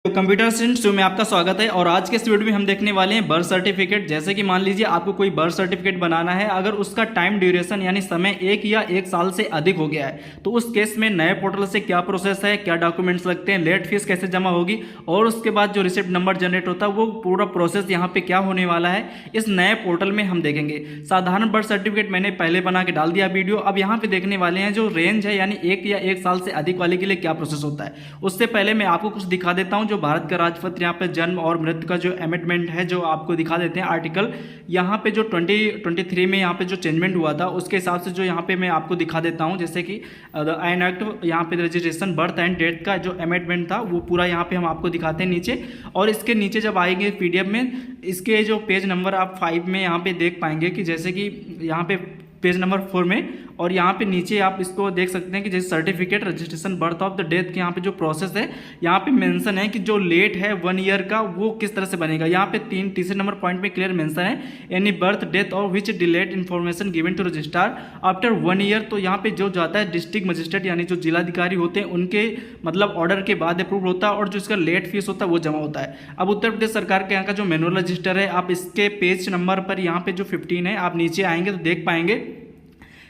तो computer science में आपका स्वागत है। और आज के इस वीडियो में हम देखने वाले हैं बर्थ सर्टिफिकेट। जैसे कि मान लीजिए आपको कोई बर्थ सर्टिफिकेट बनाना है, अगर उसका टाइम ड्यूरेशन यानी समय 1 साल से अधिक हो गया है तो उस केस में नए पोर्टल से क्या प्रोसेस है, क्या डॉक्यूमेंट्स लगते हैं, लेट फीस कैसे जमा होगी और उसके बाद जो रिसिप्ट नंबर जनरेट होता है वो पूरा प्रोसेस यहाँ पे क्या होने वाला है इस नए पोर्टल में हम देखेंगे। साधारण बर्थ सर्टिफिकेट मैंने पहले बना के डाल दिया वीडियो। अब यहाँ पे देखने वाले हैं जो रेंज है यानी 1 साल से अधिक वाले के लिए क्या प्रोसेस होता है। उससे पहले मैं आपको कुछ दिखा देता हूँ जो भारत का राजपत्र यहाँ पे जन्म और मृत्यु का जो अमेंडमेंट है जो आपको दिखा देते हैं आर्टिकल। यहाँ पे जो 2023 में यहाँ पे जो चेंजमेंट हुआ था उसके हिसाब से जो यहाँ पे मैं आपको दिखा देता हूँ। जैसे कि आइन एक्ट यहाँ पे रजिस्ट्रेशन बर्थ एंड डेथ का जो अमेंडमेंट था वो पूरा यहाँ पे हम आपको दिखाते हैं नीचे। और इसके नीचे जब आएंगे पीडीएफ में इसके जो पेज नंबर आप 5 में यहाँ पे देख पाएंगे कि जैसे कि यहाँ पे पेज नंबर 4 में, और यहाँ पे नीचे आप इसको देख सकते हैं कि जैसे certificate registration birth of the death के यहाँ पे जो प्रोसेस है यहाँ पे मेंशन है कि जो लेट है 1 ईयर का वो किस तरह से बनेगा। यहाँ पे तीसरे नंबर पॉइंट में क्लियर मेंशन है एनी बर्थ डेथ और which delayed information given to registrar after 1 year. तो यहाँ पे जो जाता है डिस्ट्रिक्ट मजिस्ट्रेट यानी जो जिलाधिकारी होते हैं उनके मतलब ऑर्डर के बाद अप्रूव होता है और जो इसका लेट फीस होता है वो जमा होता है। अब उत्तर प्रदेश सरकार के यहाँ का जो मैनुअल रजिस्टर है आप इसके पेज नंबर पर यहाँ पे जो 15 है आप नीचे आएंगे तो देख पाएंगे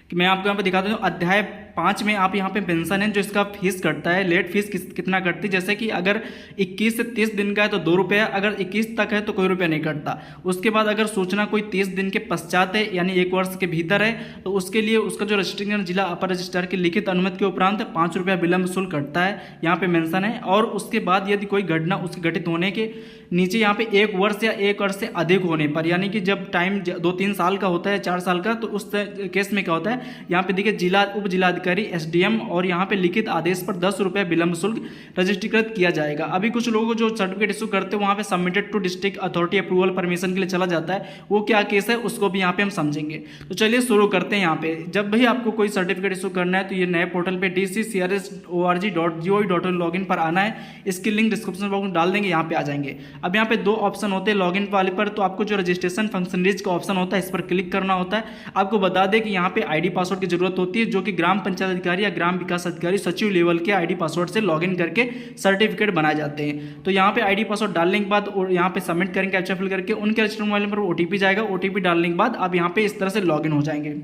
कि मैं आपको यहाँ पे दिखाता हूँ। अध्याय 5 में आप यहाँ पे पेंशन है जो इसका फीस कटता है, लेट फीस कितना कटती है। जैसे कि अगर 21 से 30 दिन का है तो 2 रुपये, अगर 21 तक है तो कोई रुपया नहीं कटता। उसके बाद अगर सूचना कोई 30 दिन के पश्चात है यानी 1 वर्ष के भीतर है तो उसके लिए उसका जो रजिस्ट्रेशन जिला अपर रजिस्ट्रार की लिखित अनुमति के उपरांत 5 रुपया विलंब शुल्क कटता है, यहाँ पे मेंशन है। और उसके बाद यदि कोई घटना उसके घटित होने के नीचे यहाँ पे 1 वर्ष या 1 वर्ष से अधिक होने पर यानी कि जब टाइम 2-3 साल का होता है 4 साल का तो उस केस में क्या होता है यहाँ पे देखिए जिला उप जिलाधिकारी एसडीएम और यहाँ पे लिखित आदेश पर 10 रुपये विलंब शुल्क रजिस्ट्रीकृत किया जाएगा। अभी कुछ लोगों को जो सर्टिफिकेट इशू करते हैं वहाँ पे submitted to district authority approval permission के लिए चला जाता है, वो क्या केस है उसको भी यहाँ पे हम समझेंगे। तो चलिए शुरू करते हैं। यहाँ पे जब भी आपको कोई सर्टिफिकेट इशू करना है तो ये नए पोर्टल पे dccrs.org.gov.in लॉगिन पर आना है। इसकी लिंक डिस्क्रिप्शन बॉक्स में डाल देंगे, यहाँ पे आ जाएंगे। अब यहाँ पे 2 ऑप्शन होते हैं लॉगिन वाले पर, तो आपको जो रजिस्ट्रेशन फंक्शनरीज का ऑप्शन होता है इस पर क्लिक करना होता है। आपको बता दें कि यहाँ पे आईडी पासवर्ड की जरूरत होती है जो कि ग्राम पंचायत अधिकारी या ग्राम विकास अधिकारी सचिव लेवल के आईडी पासवर्ड से लॉगिन करके सर्टिफिकेट बनाए जाते हैं। तो यहाँ पे आईडी पासवर्ड डालने के बाद और यहाँ पे सबमिट करेंगे कैप्चा फिल करके, उनके रजिस्टर्ड मोबाइल नंबर पर ओटीपी जाएगा। ओटीपी डालने के बाद आप यहाँ पे इस तरह से लॉगिन हो जाएंगे।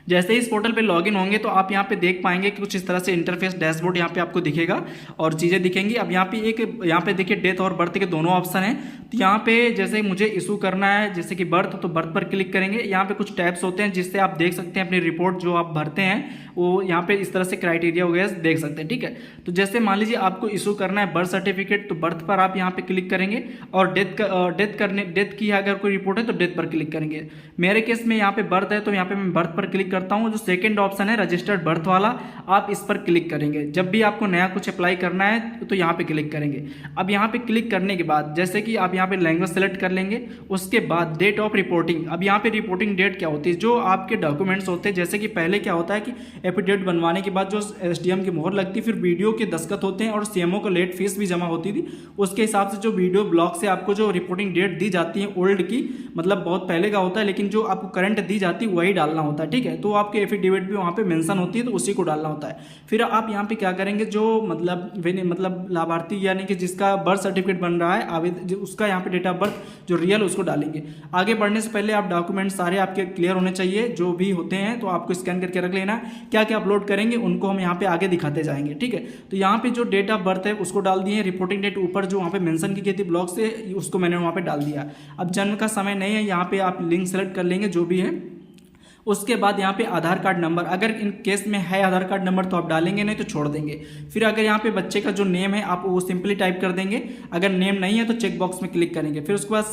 जैसे ही इस पोर्टल पे लॉगिन होंगे तो आप यहाँ पे देख पाएंगे कि कुछ इस तरह से इंटरफेस डैशबोर्ड यहाँ पे आपको दिखेगा और चीज़ें दिखेंगी। अब यहाँ पे देखिए डेथ और बर्थ के दोनों ऑप्शन हैं। तो यहाँ पे जैसे मुझे इशू करना है जैसे कि बर्थ, तो बर्थ पर क्लिक करेंगे। यहाँ पे कुछ टैब्स होते हैं जिससे आप देख सकते हैं अपनी रिपोर्ट जो आप भरते हैं वो यहाँ पे इस तरह से क्राइटेरिया वगैरह देख सकते हैं, ठीक है। तो जैसे मान लीजिए आपको इशू करना है बर्थ सर्टिफिकेट तो बर्थ पर आप यहाँ पे क्लिक करेंगे और डेथ की अगर कोई रिपोर्ट है तो डेथ पर क्लिक करेंगे। मेरे केस में यहाँ पे बर्थ है तो यहाँ पे मैं बर्थ पर क्लिक करता हूँ। जो सेकंड ऑप्शन है रजिस्टर्ड बर्थ वाला आप इस पर क्लिक करेंगे। जब भी आपको नया कुछ अप्लाई करना है तो यहाँ पे क्लिक करेंगे। अब यहाँ पे क्लिक करने के बाद जैसे कि आप यहाँ पे लैंग्वेज सेलेक्ट कर लेंगे, उसके बाद डेट ऑफ रिपोर्टिंग। अब यहाँ पे रिपोर्टिंग डेट क्या होती है, जो आपके डॉक्यूमेंट्स होते हैं। जैसे कि पहले क्या होता है कि एफिडेविट बनवाने के बाद जो एसडीएम की मोहर लगती है, फिर वीडियो के दस्तखत होते हैं और सीएमओ को लेट फीस भी जमा होती थी। उसके हिसाब से जो वीडियो ब्लॉग से आपको जो रिपोर्टिंग डेट दी जाती है ओल्ड की, मतलब बहुत पहले का होता है, लेकिन जो आपको करंट दी जाती है वही डालना होता है, ठीक है। तो आपके एफिडेविट भी वहाँ पे मेंशन होती है तो उसी को डालना होता है। फिर आप यहाँ पे क्या करेंगे, जो मतलब लाभार्थी यानी कि जिसका बर्थ सर्टिफिकेट बन रहा है आवेदन उसका यहाँ पे डेट ऑफ बर्थ जो रियल उसको डालेंगे। आगे बढ़ने से पहले आप डॉक्यूमेंट सारे आपके क्लियर होने चाहिए, जो भी होते हैं तो आपको स्कैन करके रख लेना। क्या क्या अपलोड करेंगे उनको हम यहाँ पे आगे दिखाते जाएंगे, ठीक है। तो यहाँ पे जो डेट ऑफ बर्थ है उसको डाल दिए, रिपोर्टिंग डेट ऊपर जो वहाँ पे मेंशन की गई थी ब्लॉक से उसको मैंने वहाँ पे डाल दिया। अब जन्म का समय नहीं है, यहाँ पे आप लिंक सेलेक्ट कर लेंगे जो भी है। उसके बाद यहाँ पे आधार कार्ड नंबर, अगर इन केस में है आधार कार्ड नंबर तो आप डालेंगे, नहीं तो छोड़ देंगे। फिर अगर यहाँ पे बच्चे का जो नेम है आप वो सिंपली टाइप कर देंगे, अगर नेम नहीं है तो चेक बॉक्स में क्लिक करेंगे। फिर उसके बाद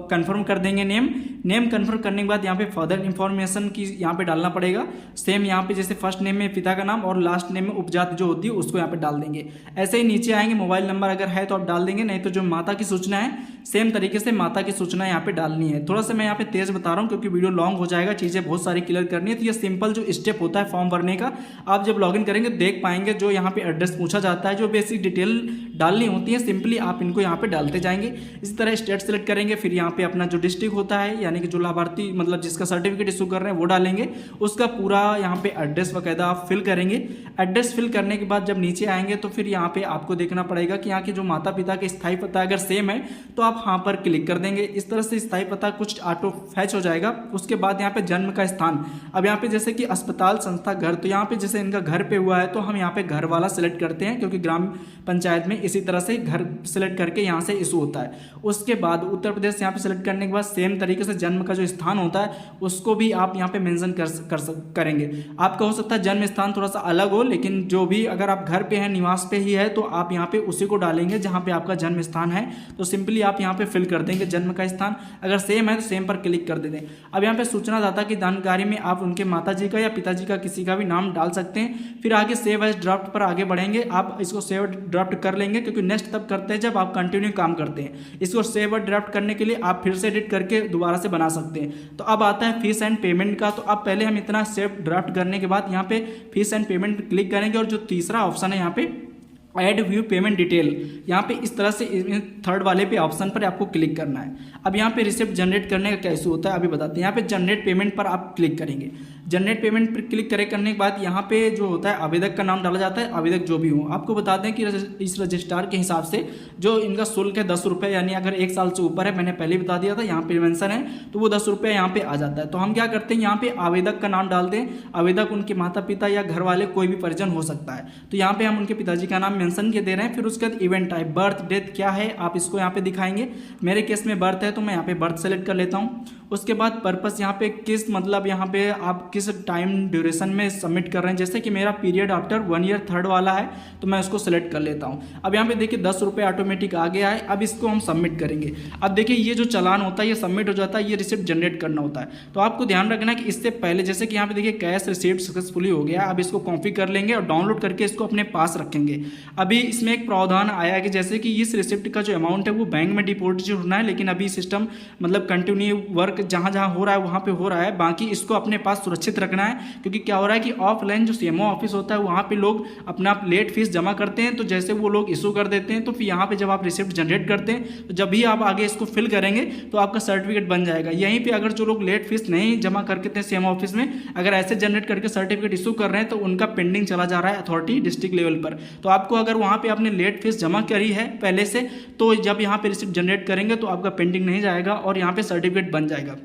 कंफर्म कर देंगे नेम कंफर्म करने के बाद यहाँ पे फर्दर इन्फॉर्मेशन की यहाँ पे डालना पड़ेगा। सेम यहाँ पे जैसे फर्स्ट नेम में पिता का नाम और लास्ट नेम में उपजाति जो होती है उसको यहाँ पे डाल देंगे। ऐसे ही नीचे आएंगे, मोबाइल नंबर अगर है तो आप डाल देंगे, नहीं तो जो माता की सूचना है सेम तरीके से माता की सूचना यहाँ पे डालनी है। थोड़ा सा मैं यहाँ पे तेज बता रहा हूँ क्योंकि वीडियो लॉन्ग हो जाएगा, चीज़ें बहुत सारी क्लियर करनी है। तो ये सिंपल जो स्टेप होता है फॉर्म भरने का, आप जब लॉगिन करेंगे देख पाएंगे जो यहाँ पे एड्रेस पूछा जाता है, जो बेसिक डालनी होती है, सिंपली आप इनको यहाँ पे डालते जाएंगे। इसी तरह स्टेट सेलेक्ट करेंगे, फिर यहाँ पे अपना जो डिस्ट्रिक्ट होता है यानी कि जो लाभार्थी मतलब जिसका सर्टिफिकेट इशू कर रहे हैं वो डालेंगे, उसका पूरा यहाँ पे एड्रेस वगैरह आप फिल करेंगे। एड्रेस फिल करने के बाद जब नीचे आएंगे तो फिर यहाँ पे आपको देखना पड़ेगा कि यहाँ के जो माता पिता के स्थायी पता अगर सेम है तो आप यहाँ पर क्लिक कर देंगे। इस तरह से स्थायी पता कुछ ऑटो फैच हो जाएगा। उसके बाद यहाँ पे जन्म का स्थान, अब यहाँ पे जैसे कि अस्पताल, संस्था, घर, तो यहाँ पे जैसे इनका घर पे हुआ है तो हम यहाँ पे घर वाला सिलेक्ट करते हैं, क्योंकि ग्राम पंचायत में इसी तरह से घर सिलेक्ट करके यहाँ से इशू होता है। उसके बाद उत्तर प्रदेश यहाँ पे सिलेक्ट करने के बाद सेम तरीके से जन्म का जो स्थान होता है उसको भी आप यहाँ पे मेंशन करेंगे। आपका हो सकता है जन्म स्थान थोड़ा सा अलग हो, लेकिन जो भी अगर आप घर पे हैं, निवास पे ही है, तो आप यहाँ पे उसी को डालेंगे जहाँ पे आपका जन्म स्थान है। तो सिंपली आप यहाँ पे फिल कर देंगे जन्म का स्थान, अगर सेम है तो सेम पर क्लिक कर दें। अब यहाँ पे सूचनादाता की जानकारी में आप उनके माताजी का या पिताजी का किसी का भी नाम डाल सकते हैं। फिर आगे सेव एज ड्राफ्ट पर आगे बढ़ेंगे। आप इसको सेव ड्राफ्ट कर लेंगे, क्योंकि नेक्स्ट तब करते हैं जब आप कंटिन्यू काम करते हैं। इसको सेव ड्राफ्ट करने के लिए आप फिर से एडिट करके दोबारा से बना सकते हैं। तो अब आता है फीस एंड पेमेंट का। तो अब पहले हम इतना सेव ड्राफ्ट करने के बाद यहाँ पे फीस एंड पेमेंट पर क्लिक करेंगे, और जो तीसरा ऑप्शन है यहाँ पे ऐड व्यू पेमेंट डिटेल, यहाँ पे इस तरह से थर्ड वाले पे ऑप्शन पर आपको क्लिक करना है। अब यहाँ पे रिसिप्ट जनरेट करने का कैसे होता है अभी बताते हैं। यहाँ पे जनरेट पेमेंट पर आप क्लिक करेंगे। जनरेट पेमेंट पर क्लिक करने के बाद यहाँ पे जो होता है आवेदक का नाम डाला जाता है, आवेदक जो भी हो। आपको बता दें कि इस रजिस्ट्रार के हिसाब से जो इनका शुल्क है 10 रुपये, यानी अगर 1 साल से ऊपर है, मैंने पहले बता दिया था, यहाँ पे मेंशन है, तो वो 10 रुपये यहाँ पे आ जाता है। तो हम क्या करते हैं, यहाँ पे आवेदक का नाम डाल दें। आवेदक उनके माता पिता या घर वाले कोई भी परिजन हो सकता है, तो यहाँ पे हम उनके पिताजी का नाम मेंशन के दे रहे हैं। फिर उसके बाद इवेंट टाइप, बर्थ डेट क्या है आप इसको यहाँ पे दिखाएंगे। मेरे केस में बर्थ है तो मैं यहाँ पे बर्थ सेलेक्ट कर लेता हूँ। उसके बाद पर्पस यहाँ पे किस मतलब यहाँ पे आप किस टाइम ड्यूरेशन में सबमिट कर रहे हैं, जैसे कि मेरा पीरियड आफ्टर 1 ईयर थर्ड वाला है तो मैं उसको सेलेक्ट कर लेता हूँ। अब यहाँ पे देखिए 10 रुपये ऑटोमेटिक आ गया है। अब इसको हम सबमिट करेंगे। अब देखिए ये जो चालान होता है ये सबमिट हो जाता है, ये रिसिप्ट जनरेट करना होता है। तो आपको ध्यान रखना है कि इससे पहले जैसे कि यहाँ पे देखिए कैश रिसिप्ट सक्सेसफुली हो गया। अब इसको कॉपी कर लेंगे और डाउनलोड करके इसको अपने पास रखेंगे। अभी इसमें एक प्रावधान आया है कि जैसे कि इस रिसिप्ट का जो अमाउंट है वो बैंक में डिपॉजिट होना है, लेकिन अभी सिस्टम मतलब कंटिन्यू वर्क जहाँ जहाँ हो रहा है वहाँ पे हो रहा है, बाकी इसको अपने पास सुरक्षित रखना है। क्योंकि क्या हो रहा है कि ऑफलाइन जो सीएमओ ऑफिस होता है वहाँ पे लोग अपना लेट फीस जमा करते हैं, तो जैसे वो लोग इशू कर देते हैं, तो फिर यहाँ पे जब आप रिसिप्ट जनरेट करते हैं तो जब भी आप आगे इसको फिल करेंगे तो आपका सर्टिफिकेट बन जाएगा। यहीं पे अगर जो लोग लेट फीस नहीं जमा करके थे सीएमओ ऑफिस में, अगर ऐसे जनरेट करके सर्टिफिकेट इशू कर रहे हैं तो उनका पेंडिंग चला जा रहा है अथॉरिटी डिस्ट्रिक्ट लेवल पर। तो आपको अगर वहाँ पे आपने लेट फीस जमा करी है पहले से, तो जब यहाँ पे रिसिप्ट जनरेट करेंगे तो आपका पेंडिंग नहीं जाएगा और यहाँ पे सर्टिफिकेट बन जाएगा।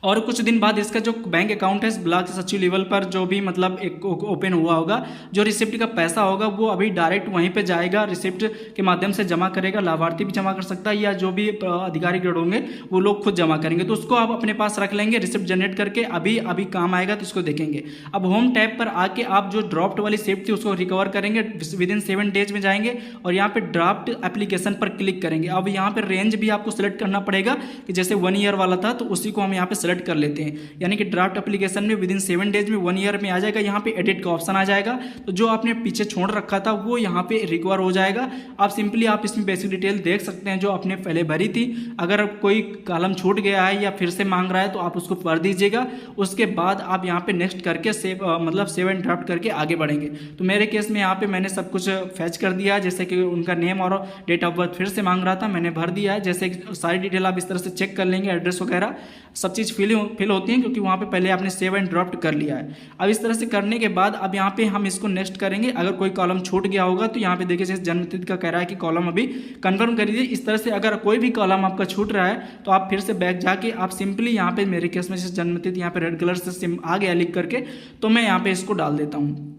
और कुछ दिन बाद इसका जो बैंक अकाउंट है ब्लॉक सचिव लेवल पर जो भी मतलब एक ओपन हुआ होगा, जो रिसिप्ट का पैसा होगा वो अभी डायरेक्ट वहीं पे जाएगा, रिसिप्ट के माध्यम से जमा करेगा। लाभार्थी भी जमा कर सकता है या जो भी अधिकारी ग्रेड होंगे वो लोग खुद जमा करेंगे। तो उसको आप अपने पास रख लेंगे, रिसिप्ट जनरेट करके अभी काम आएगा तो इसको देखेंगे। अब होम टैब पर आके आप जो ड्राफ्ट वाली रिसिप्ट थी उसको रिकवर करेंगे, विदिन 7 डेज में जाएंगे और यहाँ पे ड्राफ्ट एप्लीकेशन पर क्लिक करेंगे। अब यहाँ पे रेंज भी आपको सिलेक्ट करना पड़ेगा कि जैसे 1 ईयर वाला था तो उसी को हम यहाँ पे सेलेक्ट कर लेते हैं, यानी कि ड्राफ्ट एप्लीकेशन में विदिन 7 डेज में 1 ईयर में आ जाएगा। यहाँ पे एडिट का ऑप्शन आ जाएगा, तो जो आपने पीछे छोड़ रखा था वो यहाँ पे रिकवर हो जाएगा। आप सिंपली आप इसमें बेसिक डिटेल देख सकते हैं जो आपने पहले भरी थी। अगर कोई कॉलम छूट गया है या फिर से मांग रहा है तो आप उसको भर दीजिएगा। उसके बाद आप यहाँ पे नेक्स्ट करके सेव एंड ड्राफ्ट करके आगे बढ़ेंगे। तो मेरे केस में यहाँ पे मैंने सब कुछ फैच कर दिया है, जैसे कि उनका नेम और डेट ऑफ बर्थ फिर से मांग रहा था, मैंने भर दिया है। जैसे सारी डिटेल आप इस तरह से चेक कर लेंगे, एड्रेस वगैरह सब चीज़ फिल होती हैं क्योंकि वहाँ पे पहले आपने सेव एंड ड्राफ्ट कर लिया है। अब इस तरह से करने के बाद अब यहाँ पे हम इसको नेक्स्ट करेंगे। अगर कोई कॉलम छूट गया होगा तो यहाँ पे देखिए जैसे जन्मतिथि का कह रहा है कि कॉलम अभी कंफर्म कर दीजिए। इस तरह से अगर कोई भी कॉलम आपका छूट रहा है तो आप फिर से बैक जाके आप सिंपली यहाँ पे मेरे केस में जैसे जन्मतिथि यहाँ पे रेड कलर से आ गया लिख करके, तो मैं यहाँ पे इसको डाल देता हूँ।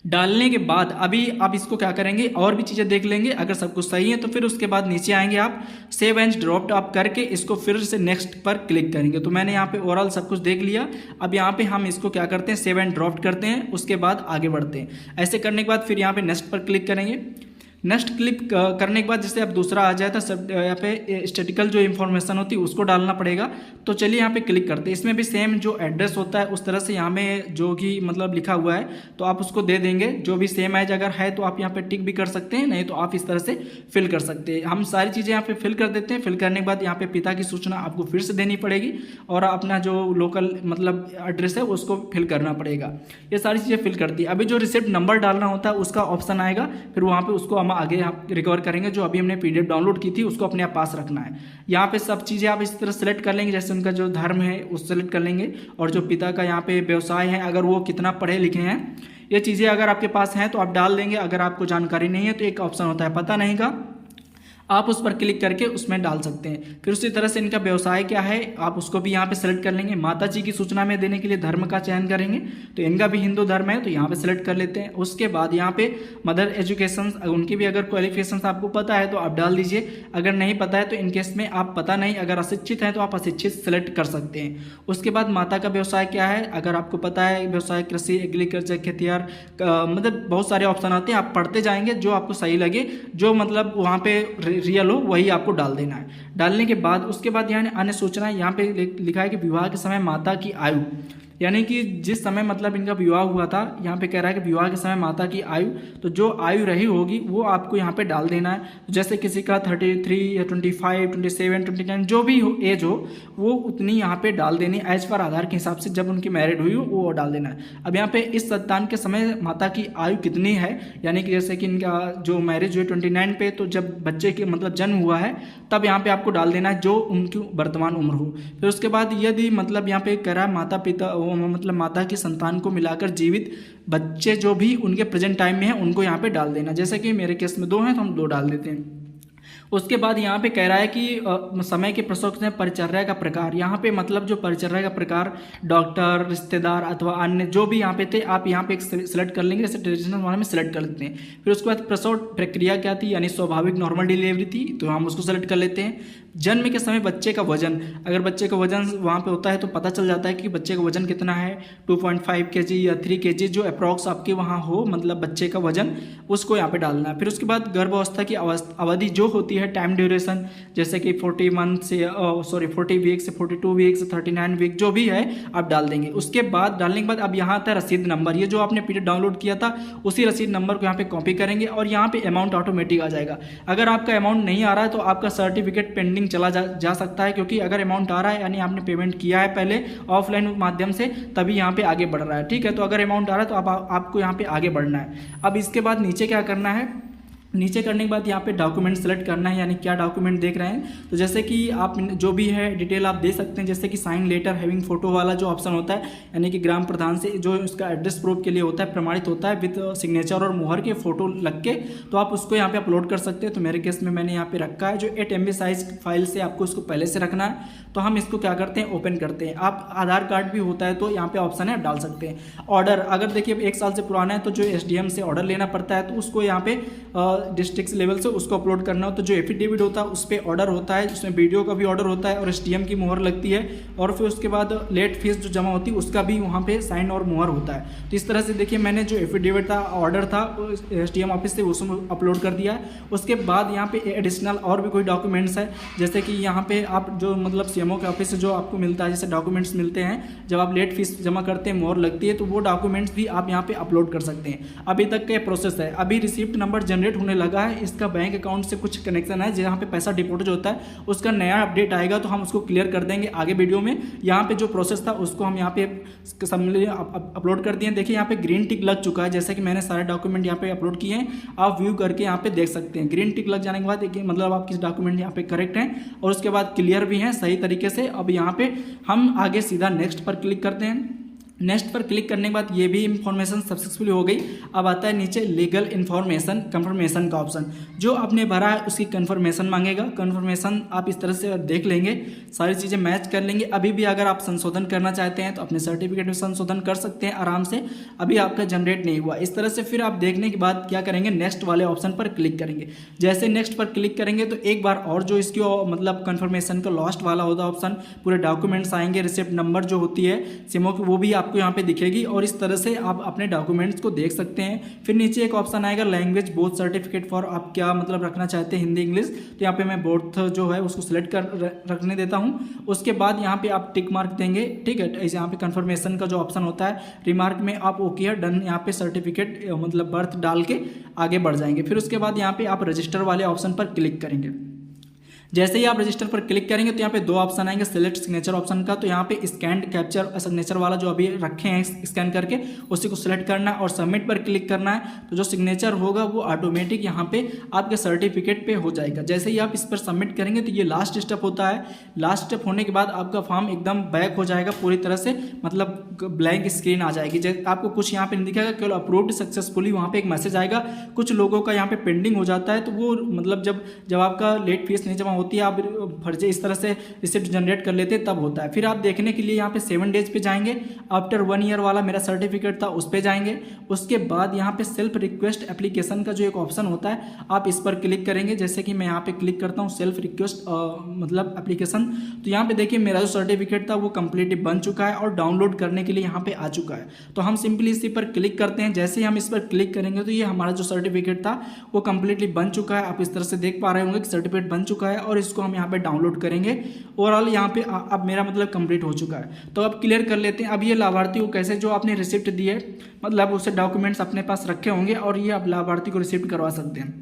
डालने के बाद अभी आप इसको क्या करेंगे और भी चीज़ें देख लेंगे, अगर सब कुछ सही है तो फिर उसके बाद नीचे आएंगे आप सेव एंड ड्रॉप्ट आप करके इसको फिर से नेक्स्ट पर क्लिक करेंगे। तो मैंने यहाँ पे ओवरऑल सब कुछ देख लिया। अब यहाँ पे हम इसको क्या करते हैं, सेव एंड ड्रॉप्ट करते हैं, उसके बाद आगे बढ़ते हैं। ऐसे करने के बाद फिर यहाँ पे नेक्स्ट पर क्लिक करेंगे। नेक्स्ट क्लिक करने के बाद जैसे अब दूसरा आ जाए तो सब यहाँ पे स्टैटिकल जो इन्फॉर्मेशन होती है उसको डालना पड़ेगा। तो चलिए यहाँ पे क्लिक करते हैं। इसमें भी सेम जो एड्रेस होता है उस तरह से यहाँ में जो कि मतलब लिखा हुआ है तो आप उसको दे देंगे। जो भी सेम एज अगर है तो आप यहाँ पे टिक भी कर सकते हैं, नहीं तो आप इस तरह से फिल कर सकते हैं। हम सारी चीज़ें यहाँ पे फिल कर देते हैं। फिल करने के बाद यहाँ पे पिता की सूचना आपको फिर से देनी पड़ेगी और अपना जो लोकल मतलब एड्रेस है उसको फिल करना पड़ेगा। ये सारी चीज़ें फिल कर दी। अभी जो रिसिप्ट नंबर डालना होता है उसका ऑप्शन आएगा, फिर वहाँ पर उसको आगे रिकवर करेंगे। जो अभी हमने PDF डाउनलोड की थी उसको अपने पास रखना है। यहाँ पे सब चीज़ें आप इस तरह सेलेक्ट कर लेंगे, जैसे उनका जो धर्म है उस सेलेक्ट कर लेंगे, और जो पिता का यहाँ पे व्यवसाय है, अगर वो कितना पढ़े लिखे हैं, ये चीज़ें अगर आपके पास हैं तो आप डाल देंगे। अगर आपको जानकारी नहीं है तो एक ऑप्शन होता है पता नहीं का, आप उस पर क्लिक करके उसमें डाल सकते हैं। फिर उसी तरह से इनका व्यवसाय क्या है आप उसको भी यहाँ पे सेलेक्ट कर लेंगे। माता जी की सूचना में देने के लिए धर्म का चयन करेंगे, तो इनका भी हिंदू धर्म है तो यहाँ पे सेलेक्ट कर लेते हैं। उसके बाद यहाँ पे मदर एजुकेशन, उनकी भी अगर क्वालिफिकेशन आपको पता है तो आप डाल दीजिए, अगर नहीं पता है तो इनकेस में आप पता नहीं, अगर अशिक्षित हैं तो आप अशिक्षित सेलेक्ट कर सकते हैं। उसके बाद माता का व्यवसाय क्या है, अगर आपको पता है व्यवसाय कृषि, एग्रीकल्चर, खेतिहार, मतलब बहुत सारे ऑप्शन आते हैं, आप पढ़ते जाएंगे, जो आपको सही लगे, जो मतलब वहाँ पे रियल हो वही आपको डाल देना है। डालने के बाद उसके बाद यहाँ अन्य सूचना, यहाँ पे लिखा है कि विवाह के समय माता की आयु, यानी कि जिस समय मतलब इनका विवाह हुआ था, यहाँ पे कह रहा है कि विवाह के समय माता की आयु, तो जो आयु रही होगी वो आपको यहाँ पे डाल देना है। जैसे किसी का 33 या 25, 27, 29 जो भी हो एज हो वो उतनी यहाँ पे डाल देनी एज पर आधार के हिसाब से, जब उनकी मैरिड हुई हो वो डाल देना है। अब यहाँ पे इस संतान के समय माता की आयु कितनी है, यानी कि जैसे कि इनका जो मैरिज हुई 29 पे, तो जब बच्चे के मतलब जन्म हुआ है तब यहाँ पे आपको डाल देना है जो उनकी वर्तमान उम्र हो। फिर उसके बाद यदि मतलब यहाँ पे कह रहा है माता पिता मतलब माता की संतान को मिलाकर जीवित बच्चे जो भी उनके प्रेजेंट टाइम में है उनको यहाँ पे डाल देना। जैसे कि मेरे केस में 2 हैं तो हम 2 डाल देते हैं। उसके बाद यहाँ पे कह रहा है कि समय के प्रसव में परिचर्या का प्रकार, यहाँ पे मतलब जो परिचर्या का प्रकार डॉक्टर, रिश्तेदार अथवा अन्य जो भी यहाँ पे थे आप यहाँ पे एक सिलेक्ट कर लेंगे, जैसे ट्रेडिशनल वाले में सिलेक्ट कर लेते हैं। फिर उसके बाद प्रसव प्रक्रिया क्या थी, यानी स्वाभाविक नॉर्मल डिलीवरी थी, तो हम उसको सेलेक्ट कर लेते हैं। जन्म के समय बच्चे का वजन, अगर बच्चे का वजन वहाँ पे होता है तो पता चल जाता है कि बच्चे का वजन कितना है, 2.5 kg या 3 kg, जो अप्रॉक्स आपके वहाँ हो मतलब बच्चे का वजन, उसको यहाँ पे डालना है। फिर उसके बाद गर्भावस्था की अवधि जो होती है, टाइम ड्यूरेशन, जैसे कि 40 मंथ से 40 वीक से 42 वीक से 39 वीक जो भी है आप डाल देंगे। उसके बाद डालने के बाद अब यहाँ आता है रसीद नंबर, ये जो आपने PDF डाउनलोड किया था उसी रसीद नंबर को यहाँ पे कॉपी करेंगे और यहाँ पे अमाउंट ऑटोमेटिक आ जाएगा। अगर आपका अमाउंट नहीं आ रहा है तो आपका सर्टिफिकेट पेंडिंग चला जा सकता है, क्योंकि अगर अमाउंट आ रहा है यानी आपने पेमेंट किया है पहले ऑफलाइन माध्यम से, तभी यहाँ पे आगे बढ़ रहा है। ठीक है, तो अगर अमाउंट आ रहा है तो आपको यहाँ पे आगे बढ़ना है। अब इसके बाद नीचे क्या करना है, नीचे करने के बाद यहाँ पे डॉक्यूमेंट सेलेक्ट करना है, यानी क्या डॉक्यूमेंट देख रहे हैं, तो जैसे कि आप जो भी है डिटेल आप दे सकते हैं, जैसे कि साइन लेटर हैविंग फोटो वाला जो ऑप्शन होता है, यानी कि ग्राम प्रधान से जो उसका एड्रेस प्रूफ के लिए होता है, प्रमाणित होता है विद सिग्नेचर और मुहर के फोटो लग के, तो आप उसको यहाँ पे अपलोड कर सकते हैं। तो मेरे केस में मैंने यहाँ पे रखा है, जो 8 MB साइज फाइल से आपको इसको पहले से रखना है। तो हम इसको क्या करते हैं, ओपन करते हैं। आप आधार कार्ड भी होता है तो यहाँ पे ऑप्शन है, आप डाल सकते हैं। ऑर्डर, अगर देखिए 1 साल से पुराना है तो जो SDM से ऑर्डर लेना पड़ता है, तो उसको यहाँ पे डिस्ट्रिक्ट लेवल से उसको अपलोड करना हो। तो जो एफिडेविट होता है उस पर ऑर्डर होता है, उसमें वीडियो का भी ऑर्डर होता है और SDM की मुहर लगती है, और फिर उसके बाद लेट फीस जो जमा होती है उसका भी वहाँ पे साइन और मुहर होता है। तो इस तरह से देखिए मैंने जो एफिडेविट था, ऑर्डर था, SDM ऑफिस से उसमें अपलोड कर दिया। उसके बाद यहाँ पे एडिशनल और भी कोई डॉक्यूमेंट्स है, जैसे कि यहाँ पे आप जो मतलब CMO के ऑफिस से जो आपको मिलता है, जैसे डॉक्यूमेंट्स मिलते हैं जब आप लेट फीस जमा करते हैं, मुहर लगती है, तो वो डॉक्यूमेंट्स भी आप यहाँ पे अपलोड कर सकते हैं। अभी तक का प्रोसेस है, अभी रिसिप्ट नंबर जनरेट होने लगा है, इसका बैंक अकाउंट से कुछ कनेक्शन है, जहाँ पे पैसा डिपॉजिट होता है उसका नया अपडेट आएगा तो हम उसको क्लियर कर देंगे आगे वीडियो में। यहाँ पे जो प्रोसेस था उसको हम यहाँ पे अपलोड कर दिए। देखिए यहाँ पे ग्रीन टिक लग चुका है, जैसे कि मैंने सारे डॉक्यूमेंट यहाँ पे अपलोड किए हैं, आप व्यू करके यहाँ पे देख सकते हैं। ग्रीन टिक लग जाने के बाद देखिए मतलब आपके डॉक्यूमेंट यहाँ पे करेक्ट हैं और उसके बाद क्लियर भी हैं सही तरीके से। अब यहाँ पे हम आगे सीधा नेक्स्ट पर क्लिक करते हैं। नेक्स्ट पर क्लिक करने के बाद ये भी इंफॉर्मेशन सक्सेसफुली हो गई। अब आता है नीचे लीगल इन्फॉर्मेशन कंफर्मेशन का ऑप्शन, जो आपने भरा है उसकी कंफर्मेशन मांगेगा। कंफर्मेशन आप इस तरह से देख लेंगे, सारी चीज़ें मैच कर लेंगे। अभी भी अगर आप संशोधन करना चाहते हैं तो अपने सर्टिफिकेट में संशोधन कर सकते हैं आराम से, अभी आपका जनरेट नहीं हुआ। इस तरह से फिर आप देखने के बाद क्या करेंगे, नेक्स्ट वाले ऑप्शन पर क्लिक करेंगे। जैसे नेक्स्ट पर क्लिक करेंगे तो एक बार और जो इसकी मतलब कंफर्मेशन का लास्ट वाला होता है ऑप्शन, पूरे डॉक्यूमेंट्स आएंगे, रिसिप्ट नंबर जो होती है CMO की वो भी आपको यहाँ पे दिखेगी और इस तरह से आप अपने डॉक्यूमेंट्स को देख सकते हैं। फिर नीचे एक ऑप्शन आएगा लैंग्वेज बोथ सर्टिफिकेट फॉर, आप क्या मतलब रखना चाहते हैं, हिंदी इंग्लिश, तो यहाँ पे मैं बोथ जो है उसको सिलेक्ट कर रखने देता हूँ। उसके बाद यहाँ पे आप टिक मार्क देंगे, ठीक है। ऐसे यहाँ पे कंफर्मेशन का जो ऑप्शन होता है रिमार्क में आप ओके है डन, यहाँ पे सर्टिफिकेट मतलब बर्थ डाल के आगे बढ़ जाएंगे। फिर उसके बाद यहाँ पे आप रजिस्टर वाले ऑप्शन पर क्लिक करेंगे। जैसे ही आप रजिस्टर पर क्लिक करेंगे तो यहाँ पे दो ऑप्शन आएंगे, सिलेक्ट सिग्नेचर ऑप्शन का, तो यहाँ पे स्कैन कैप्चर सिग्नेचर वाला जो अभी रखे हैं स्कैन करके उसी को सिलेक्ट करना है और सबमिट पर क्लिक करना है। तो जो सिग्नेचर होगा वो ऑटोमेटिक यहाँ पे आपके सर्टिफिकेट पे हो जाएगा। जैसे ही आप इस पर सबमिट करेंगे तो ये लास्ट स्टेप होता है। लास्ट स्टेप होने के बाद आपका फॉर्म एकदम बैक हो जाएगा पूरी तरह से, मतलब ब्लैंक स्क्रीन आ जाएगी। जैसे आपको कुछ यहाँ पे नहीं दिखेगा, केवल अप्रूव्ड सक्सेसफुली वहाँ पे एक मैसेज आएगा। कुछ लोगों का यहाँ पे पेंडिंग हो जाता है, तो वो मतलब जब आपका लेट फीस नहीं जमा होती है, आप फर्जी इस तरह से रिसिप्ट जनरेट कर लेते हैं, तब होता है। फिर आप देखने के लिए यहाँ पे 7 डेज पे जाएंगे, आफ्टर 1 ईयर वाला मेरा सर्टिफिकेट था उस पर जाएंगे। उसके बाद यहाँ पे सेल्फ रिक्वेस्ट एप्लीकेशन का जो एक ऑप्शन होता है आप इस पर क्लिक करेंगे। जैसे कि मैं यहाँ पे क्लिक करता हूँ सेल्फ रिक्वेस्ट मतलब एप्लीकेशन, तो यहाँ पे देखिए मेरा जो सर्टिफिकेट था वो कम्प्लीटली बन चुका है और डाउनलोड करने के लिए यहाँ पे आ चुका है। तो हम सिंपली इसी पर क्लिक करते हैं। जैसे ही हम इस पर क्लिक करेंगे तो ये हमारा जो सर्टिफिकेट था वो कम्प्लीटली बन चुका है। आप इस तरह से देख पा रहे होंगे कि सर्टिफिकेट बन चुका है और इसको हम यहाँ पे डाउनलोड करेंगे। ओवरऑल यहाँ पे अब मेरा मतलब कंप्लीट हो चुका है। तो अब क्लियर कर लेते हैं। अब ये लाभार्थी को कैसे, जो आपने रिसिप्ट दी है मतलब उसे डॉक्यूमेंट्स अपने पास रखे होंगे और ये आप लाभार्थी को रिसिप्ट करवा सकते हैं।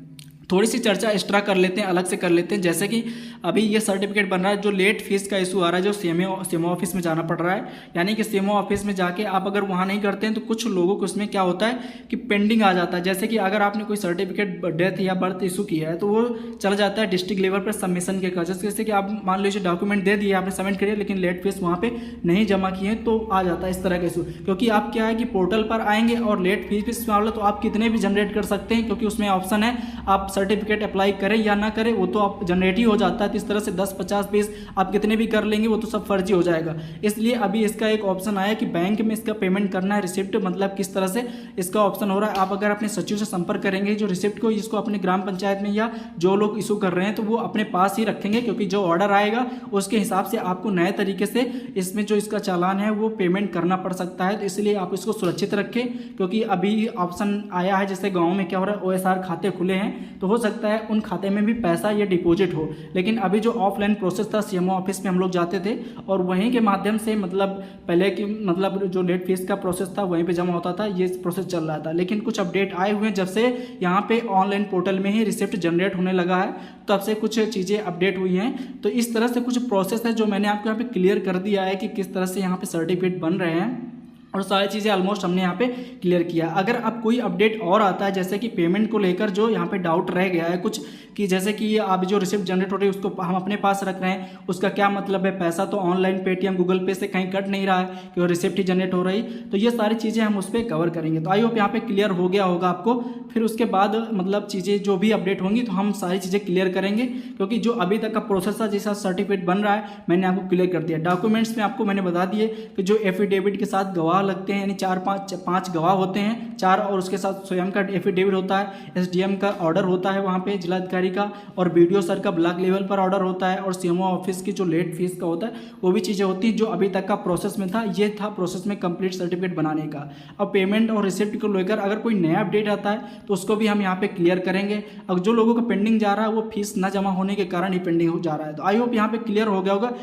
थोड़ी सी चर्चा एक्स्ट्रा कर लेते हैं, अलग से कर लेते हैं। जैसे कि अभी ये सर्टिफिकेट बन रहा है, जो लेट फीस का इशू आ रहा है, जो सीएमओ ऑफिस में जाना पड़ रहा है, यानी कि सीएमओ ऑफिस में जाके आप अगर वहाँ नहीं करते हैं तो कुछ लोगों को उसमें क्या होता है कि पेंडिंग आ जाता है। जैसे कि अगर आपने कोई सर्टिफिकेट डेथ या बर्थ इशू किया है तो वो चला जाता है डिस्ट्रिक्ट लेवल पर सबमिशन के का। जैसे कि आप मान लीजिए डॉक्यूमेंट दे दिए, आपने सबमिट करिए, लेकिन लेट फीस वहाँ पे नहीं जमा किए तो आ जाता है इस तरह का इशू। क्योंकि आप क्या है कि पोर्टल पर आएंगे और लेट फीस मामला तो आप कितने भी जनरेट कर सकते हैं, क्योंकि उसमें ऑप्शन है आप सर्टिफिकेट अप्लाई करें या ना करें, वो तो आप जनरेट ही हो जाता है। तो इस तरह से 10, 50, 20 आप कितने भी कर लेंगे वो तो सब फर्जी हो जाएगा। इसलिए अभी इसका एक ऑप्शन आया कि बैंक में इसका पेमेंट करना है, रिसिप्ट मतलब किस तरह से इसका ऑप्शन हो रहा है। आप अगर अपने सचिव से संपर्क करेंगे जो रिसिप्ट को इसको अपने ग्राम पंचायत में या जो लोग इशू कर रहे हैं तो वो अपने पास ही रखेंगे, क्योंकि जो ऑर्डर आएगा उसके हिसाब से आपको नए तरीके से इसमें जो इसका चालान है वो पेमेंट करना पड़ सकता है। तो इसलिए आप इसको सुरक्षित रखें, क्योंकि अभी ऑप्शन आया है जैसे गाँव में क्या हो रहा है, OSR खाते खुले हैं तो हो सकता है उन खाते में भी पैसा या डिपॉजिट हो। लेकिन अभी जो ऑफलाइन प्रोसेस था सीएमओ ऑफिस में हम लोग जाते थे और वहीं के माध्यम से मतलब पहले की मतलब जो लेट फीस का प्रोसेस था वहीं पे जमा होता था, ये प्रोसेस चल रहा था। लेकिन कुछ अपडेट आए हुए हैं जब से यहाँ पे ऑनलाइन पोर्टल में ही रिसिप्ट जनरेट होने लगा है, तब से कुछ चीज़ें अपडेट हुई हैं। तो इस तरह से कुछ प्रोसेस है जो मैंने आपको यहाँ पे क्लियर कर दिया है कि किस तरह से यहाँ पे सर्टिफिकेट बन रहे हैं और सारी चीज़ें ऑलमोस्ट हमने यहाँ पे क्लियर किया। अगर अब कोई अपडेट और आता है जैसे कि पेमेंट को लेकर जो यहाँ पे डाउट रह गया है कुछ, कि जैसे कि आप जो रिसिप्ट जनरेट हो रही है उसको हम अपने पास रख रहे हैं, उसका क्या मतलब है, पैसा तो ऑनलाइन पेटीएम गूगल पे से कहीं कट नहीं रहा है कि वो रिसिप्ट ही जनरेट हो रही, तो ये सारी चीज़ें हम उस पर कवर करेंगे। तो आई होप यहाँ पे क्लियर हो गया होगा आपको। फिर उसके बाद मतलब चीज़ें जो भी अपडेट होंगी तो हम सारी चीज़ें क्लियर करेंगे, क्योंकि जो अभी तक का प्रोसेस था जैसा सर्टिफिकेट बन रहा है मैंने आपको क्लियर कर दिया। डॉक्यूमेंट्स में आपको मैंने बता दिए कि जो एफिडेविट के साथ गवाह लगते हैं, यानी 4-5 गवाह होते हैं 4, और उसके साथ स्वयं का एफिडेविट होता है, SDM का ऑर्डर होता है वहाँ पे जिलाधिकारी का, और BDO सर का ब्लॉक लेवल पर ऑर्डर होता है, और सीएमओ ऑफिस की जो लेट फीस का होता है वो भी चीज़ें होती हैं जो अभी तक का प्रोसेस में था। ये था प्रोसेस में कंप्लीट सर्टिफिकेट बनाने का। अब पेमेंट और रिसिप्ट को लेकर अगर कोई नया अपडेट आता है तो उसको भी हम यहाँ पे क्लियर करेंगे। अब जो लोगों का पेंडिंग जा रहा है वो फीस न जमा होने के कारण ही पेंडिंग हो जा रहा है। तो आई होप यहाँ पे क्लियर हो गया होगा।